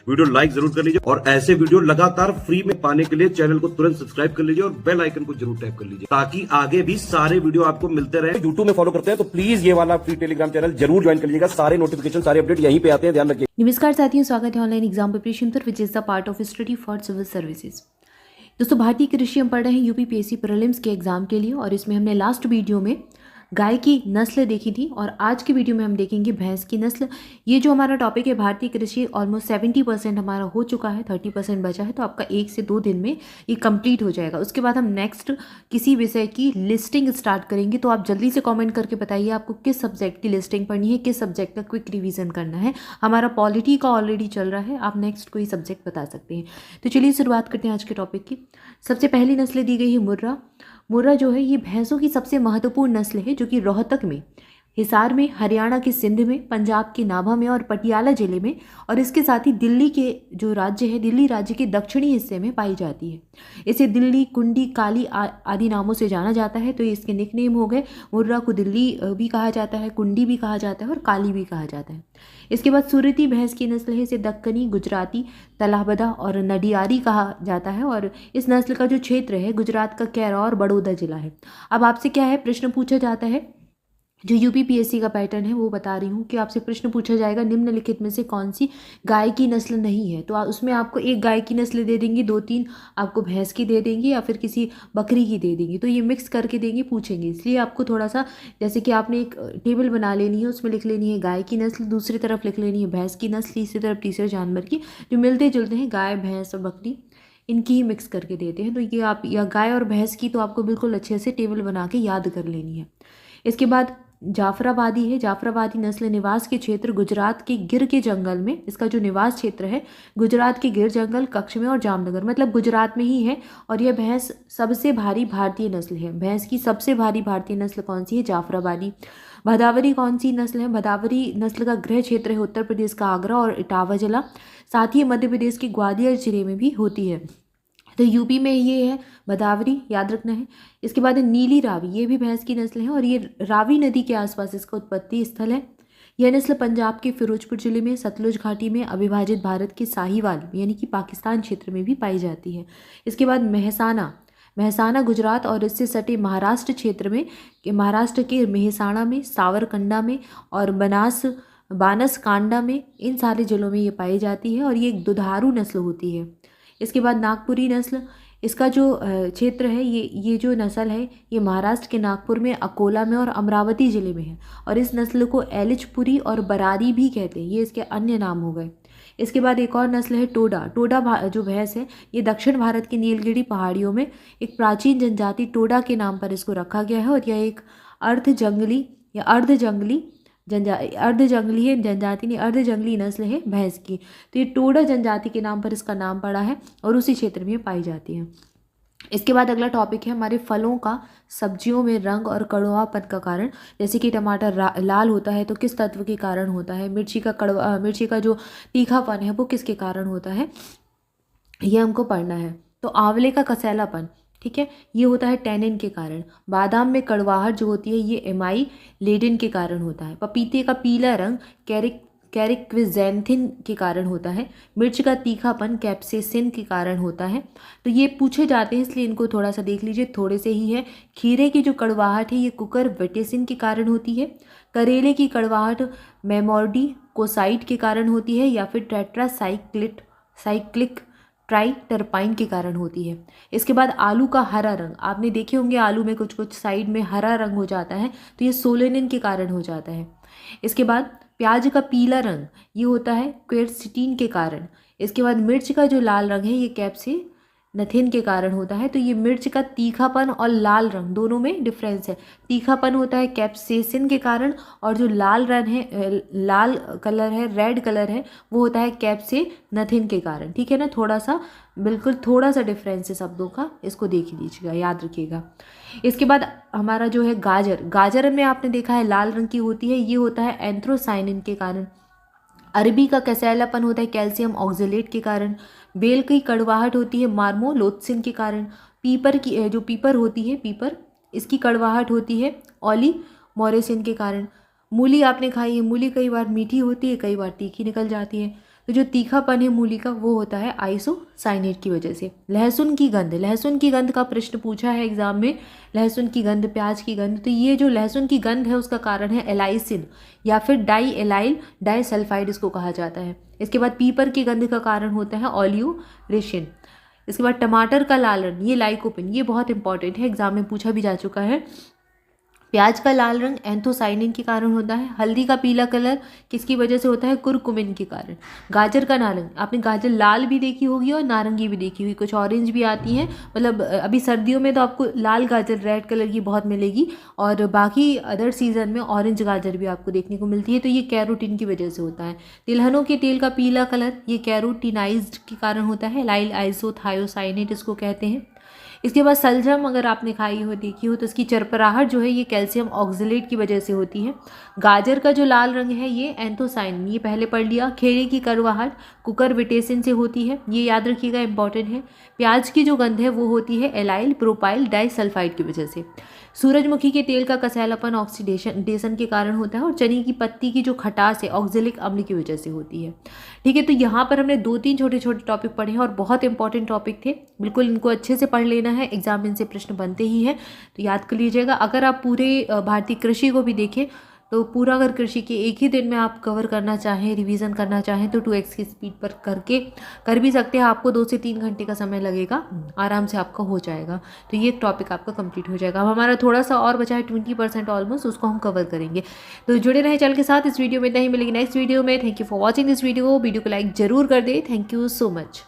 Video like जरूर कर लीजिए और ऐसे वीडियो लगातार फ्री में पाने के लिए चैनल को तुरंत सब्सक्राइब कर लीजिए और बेल आइकन को जरूर टैप कर लीजिए ताकि आगे भी सारे वीडियो आपको मिलते रहे। यूट्यूब में फॉलो करते हैं तो प्लीज ये वाला फ्री टेलीग्राम चैनल जरूर ज्वाइन कर लीजिएगा। सारे नोटिफिकेशन सारे अपडेट यहीं पे आते हैं, ध्यान रखिए। नमस्कार साथियों, स्वागत है ऑनलाइन एग्जाम प्रिपरेशन पर which is the part of study for civil services. दोस्तों, भारतीय कृषि हम पढ़ रहे हैं यूपीपीएससी प्रीलिम्स के एग्जाम के लिए और इसमें हमने लास्ट वीडियो में गाय की नस्ल देखी थी और आज की वीडियो में हम देखेंगे भैंस की नस्ल। ये जो हमारा टॉपिक है भारतीय कृषि ऑलमोस्ट 70% हमारा हो चुका है, 30% बचा है, तो आपका 1 से 2 दिन में ये कंप्लीट हो जाएगा। उसके बाद हम नेक्स्ट किसी विषय की लिस्टिंग स्टार्ट करेंगे। तो आप जल्दी से कमेंट करके बताइए आपको किस सब्जेक्ट की लिस्टिंग पढ़नी है, किस सब्जेक्ट का क्विक रिविजन करना है। हमारा पॉलिटी का ऑलरेडी चल रहा है, आप नेक्स्ट कोई सब्जेक्ट बता सकते हैं। तो चलिए शुरुआत करते हैं आज के टॉपिक की। सबसे पहली नस्ल दी गई है मुर्रा। मुर्रा जो है ये भैंसों की सबसे महत्वपूर्ण नस्ल है जो कि रोहतक में, हिसार में, हरियाणा के सिंध में, पंजाब के नाभा में और पटियाला जिले में और इसके साथ ही दिल्ली के जो राज्य है, दिल्ली राज्य के दक्षिणी हिस्से में पाई जाती है। इसे दिल्ली, कुंडी, काली आदि नामों से जाना जाता है। तो ये इसके निकनेम हो गए। मुर्रा को दिल्ली भी कहा जाता है, कुंडी भी कहा जाता है और काली भी कहा जाता है। इसके बाद सुरती भैंस की नस्ल है। इसे दक्कनी, गुजराती, तलाबदा और नडियारी कहा जाता है और इस नस्ल का जो क्षेत्र है गुजरात का कैरा और बड़ौदा जिला है। अब आपसे क्या है, प्रश्न पूछा जाता है, जो यूपीपीएससी का पैटर्न है वो बता रही हूँ कि आपसे प्रश्न पूछा जाएगा निम्नलिखित में से कौन सी गाय की नस्ल नहीं है। तो उसमें आपको एक गाय की नस्ल दे देंगी, 2-3 आपको भैंस की दे देंगी या फिर किसी बकरी की दे देंगी। तो ये मिक्स करके देंगे, पूछेंगे। इसलिए आपको थोड़ा सा जैसे कि आपने एक टेबल बना लेनी है, उसमें लिख लेनी है गाय की नस्ल, दूसरी तरफ लिख लेनी है भैंस की नस्ल, तीसरी तरफ तीसरे जानवर की। जो मिलते जुलते हैं गाय, भैंस और बकरी, इनकी ही मिक्स करके देते हैं। तो ये आप या गाय और भैंस की तो आपको बिल्कुल अच्छे से टेबल बना के याद कर लेनी है। इसके बाद जाफराबादी है। जाफराबादी नस्ल निवास के क्षेत्र गुजरात के गिर के जंगल में, इसका जो निवास क्षेत्र है गुजरात के गिर जंगल, कच्छ में और जामनगर, मतलब गुजरात में ही है। और यह भैंस सबसे भारी भारतीय नस्ल है। भैंस की सबसे भारी भारतीय नस्ल कौन सी है? जाफराबादी। भदावरी कौन सी नस्ल है? भदावरी नस्ल का गृह क्षेत्र है उत्तर प्रदेश का आगरा और इटावा जिला, साथ ही मध्य प्रदेश के ग्वालियर जिले में भी होती है। तो यूपी में ये है भदावरी, याद रखना है। इसके बाद है नीली रावी, ये भी भैंस की नस्ल है और ये रावी नदी के आसपास इसका उत्पत्ति स्थल है। यह नस्ल पंजाब के फिरोजपुर जिले में, सतलुज घाटी में, अविभाजित भारत के साहिवाल यानी कि पाकिस्तान क्षेत्र में भी पाई जाती है। इसके बाद मेहसाना गुजरात और इससे सटे महाराष्ट्र क्षेत्र में, महाराष्ट्र के मेहसाणा में, सावरकंडा में और बानसकांडा में, इन सारे जिलों में ये पाई जाती है और ये एक दुधारू नस्ल होती है। इसके बाद नागपुरी नस्ल, इसका जो क्षेत्र है, ये जो नस्ल है ये महाराष्ट्र के नागपुर में, अकोला में और अमरावती ज़िले में है और इस नस्ल को एलिचपुरी और बरारी भी कहते हैं। ये इसके अन्य नाम हो गए। इसके बाद एक और नस्ल है टोडा। जो भैंस है ये दक्षिण भारत की नीलगिरी पहाड़ियों में एक प्राचीन जनजाति टोडा के नाम पर इसको रखा गया है और यह एक अर्धजंगली अर्धजंगली नस्ल है भैंस की। तो ये टोडा जनजाति के नाम पर इसका नाम पड़ा है और उसी क्षेत्र में पाई जाती है। इसके बाद अगला टॉपिक है हमारे फलों का सब्जियों में रंग और कड़वापन का कारण। जैसे कि टमाटर लाल होता है तो किस तत्व के कारण होता है? मिर्ची का जो तीखापन है वो किसके कारण होता है, ये हमको पढ़ना है। तो आंवले का कसैलापन, ठीक है, ये होता है टैनिन के कारण। बादाम में कड़वाहट जो होती है ये एमाइलेडिन के कारण होता है। पपीते का पीला रंग कैरिक्विजेंथिन के कारण होता है। मिर्च का तीखापन कैप्सेसिन के कारण होता है। तो ये पूछे जाते हैं इसलिए इनको थोड़ा सा देख लीजिए, थोड़े से ही है। खीरे की जो कड़वाहट है ये कुकुरबिटेसिन के कारण होती है। करेले की कड़वाहट मेमोर्डी कोसाइट के कारण होती है या फिर टेट्रासाइक्लिक ट्राइटरपाइन के कारण होती है। इसके बाद आलू का हरा रंग, आपने देखे होंगे आलू में कुछ साइड में हरा रंग हो जाता है तो ये सोलेनिन के कारण हो जाता है। इसके बाद प्याज का पीला रंग ये होता है क्वेरसिटीन के कारण। इसके बाद मिर्च का जो लाल रंग है ये कैप्सेनथिन के कारण होता है। तो ये मिर्च का तीखापन और लाल रंग दोनों में डिफरेंस है। तीखापन होता है कैप्सेसिन के कारण और जो लाल कलर है, रेड कलर है, वो होता है कैप्सेनथिन के कारण। ठीक है ना, थोड़ा सा डिफरेंस है शब्दों का, इसको देख लीजिएगा, याद रखिएगा। इसके बाद हमारा जो है गाजर में आपने देखा है लाल रंग की होती है, ये होता है एंथ्रोसाइनिन के कारण। अरबी का कसैलापन होता है कैल्शियम ऑक्जेलेट के कारण। बेल की कड़वाहट होती है मार्मोलोत्सिन के कारण। पीपर होती है, इसकी कड़वाहट होती है ओलिमोरेसिन के कारण। मूली आपने खाई है, मूली कई बार मीठी होती है, कई बार तीखी निकल जाती है। तो जो तीखापन है मूली का वो होता है आइसोसाइनेट की वजह से। लहसुन की गंध का प्रश्न पूछा है एग्जाम में, लहसुन की गंध, प्याज की गंध। तो ये जो लहसुन की गंध है उसका कारण है एलाइसिन या फिर डाई एलाइल डाइसल्फाइड इसको कहा जाता है। इसके बाद पीपर की गंध का कारण होता है ओलियोरेशिन। इसके बाद टमाटर का लाल रंग, ये लाइकोपिन, ये बहुत इंपॉर्टेंट है, एग्जाम में पूछा भी जा चुका है। प्याज का लाल रंग एंथोसाइनिन के कारण होता है। हल्दी का पीला कलर किसकी वजह से होता है? कुरकुमिन के कारण। गाजर का नारंग, आपने गाजर लाल भी देखी होगी और नारंगी भी देखी होगी, कुछ ऑरेंज भी आती हैं। मतलब अभी सर्दियों में तो आपको लाल गाजर रेड कलर की बहुत मिलेगी और बाकी अदर सीजन में ऑरेंज गाजर भी आपको देखने को मिलती है। तो ये कैरोटीन की वजह से होता है। तिलहनों के तेल का पीला कलर, ये कैरोटीनाइज्ड के कारण होता है। लाइल आइसोथायोसाइनेट इसको कहते हैं। इसके बाद सलजम अगर आपने खाई हो, देखी हो, तो इसकी चरपराहट जो है ये कैल्शियम ऑक्जेलेट की वजह से होती है। गाजर का जो लाल रंग है ये एंथोसाइनिन, ये पहले पढ़ लिया। खेड़े की करवाहट कुकरविटेसिन से होती है, ये याद रखिएगा, इंपॉर्टेंट है। प्याज की जो गंध है वो होती है एलाइल प्रोपाइल डाइसल्फाइड की वजह से। सूरजमुखी के तेल का कसैलापन ऑक्सीडेशन के कारण होता है और चने की पत्ती की जो खटास है ऑक्जेलिक अम्ल की वजह से होती है। ठीक है, तो यहाँ पर हमने 2-3 छोटे छोटे टॉपिक पढ़े हैं और बहुत इंपॉर्टेंट टॉपिक थे, बिल्कुल इनको अच्छे से पढ़ लेना है, एग्जाम में इनसे प्रश्न बनते ही हैं, तो याद कर लीजिएगा। अगर आप पूरे भारतीय कृषि को भी देखें तो पूरा अगर कृषि के एक ही दिन में आप कवर करना चाहें, रिवीजन करना चाहें तो 2x की स्पीड पर करके कर भी सकते हैं। आपको 2 से 3 घंटे का समय लगेगा, आराम से आपका हो जाएगा। तो ये टॉपिक आपका कंप्लीट हो जाएगा। अब हमारा थोड़ा सा और बचा है 20% ऑलमोस्ट, उसको हम कवर करेंगे। तो जुड़े रहें चैनल के साथ। इस वीडियो में इतना ही, मिलेगी नेक्स्ट वीडियो में। Thank you for watching this video को लाइक जरूर कर दे। Thank you so much.